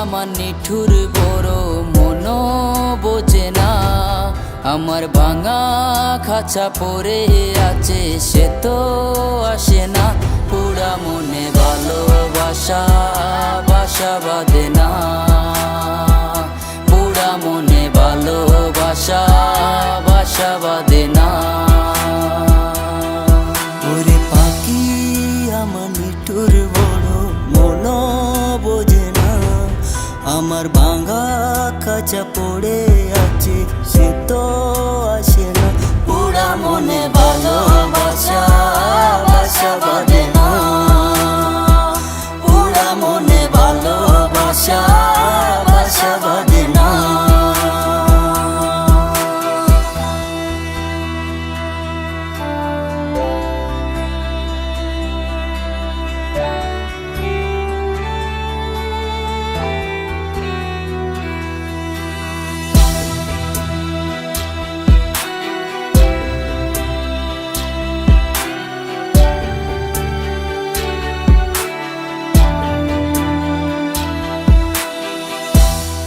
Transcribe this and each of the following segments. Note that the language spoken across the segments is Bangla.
আমার নিঠুর বড় মন বোঝে না, আমার ভাঙা খাঁচা পড়ে আছে সে তো আসে না। পুরা মনে ভালোবাসা বাসা বাঁধে না, পুরা মনে ভালোবাসা বাসা বাঁধে না। ওরে পাখি আমার নিঠুর বড় মন বোঝে না, আমার ভাঙা কাঁচা পড়ে আছে সে তো আসে না। পুরা মনে ভালোবাসা বাসা বাঁধে না, পুরা মনে ভালোবাসা বাসা বাঁধে না।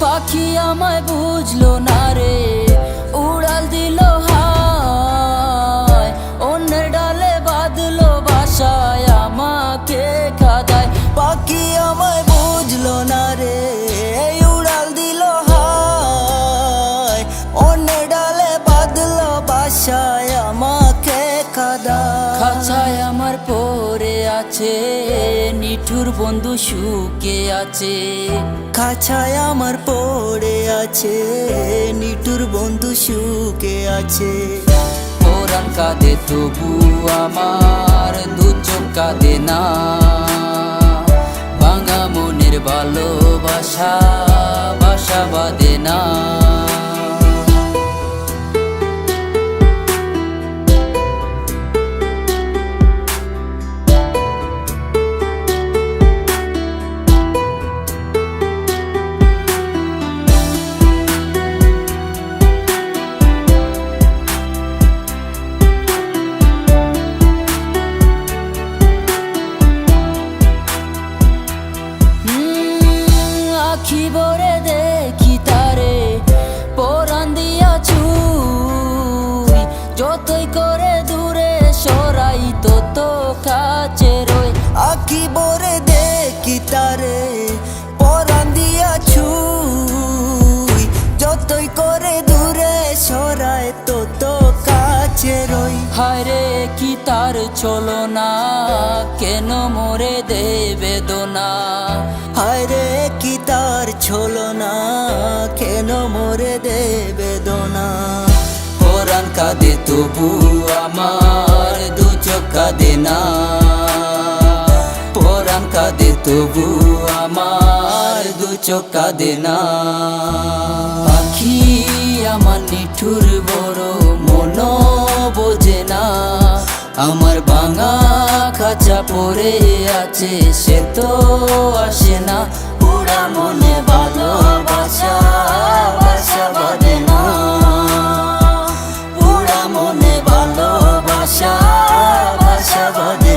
পাখি আমায় বুঝলো না রে, উড়াল দিল হায়, অন্যের ডালে বাঁধলো বাসায় আমাকে খাদায়। পাখি আমায় বুঝলো না রে, উড়াল দিল হায়, অন্য ডালে বাঁধলো বাসায় আমাকে কাদায়। খাঁচায় আমার পড়ে আছে নিঠুর বন্ধু সুখে আছে, খাঁচায় আমার পড়ে আছে নিঠুর বন্ধু সুখে আছে। পরাণ কাঁদে তবু আমার দু চোখ কাঁদে না, ভাঙা মনের ভালোবাসা বাসা বাঁধে না। আখি ভরে দেখি তারে পরাণ দিয়া ছুঁই, যতই করে দূরে সরাই তত কাছে রই। আখি ভরে দেখি তারে পরাণ দিয়া ছুঁই, যতই করে দূরে সরায় তত কাছে রই। হায় রে কি তার চলো না, কেন মোরে দে বেদনা। হায় রে কি তার ছলো না, কেন মোরে দে বেদনা। পরাণ কাঁদে তবু আমার দু চোখ কাঁদে না, পরাণ কাঁদে তবু আমার দু চোখ কাঁদে না। পাখি আমার নিঠুর বড় মন বোঝে না, আমার ভাঙা খাঁচা পড়ে আছে সে তো আসে না। পুরা মনে ভালোবাসা বাসা বাঁধে না, পুরা মনে ভালোবাসা বাসা বাঁধে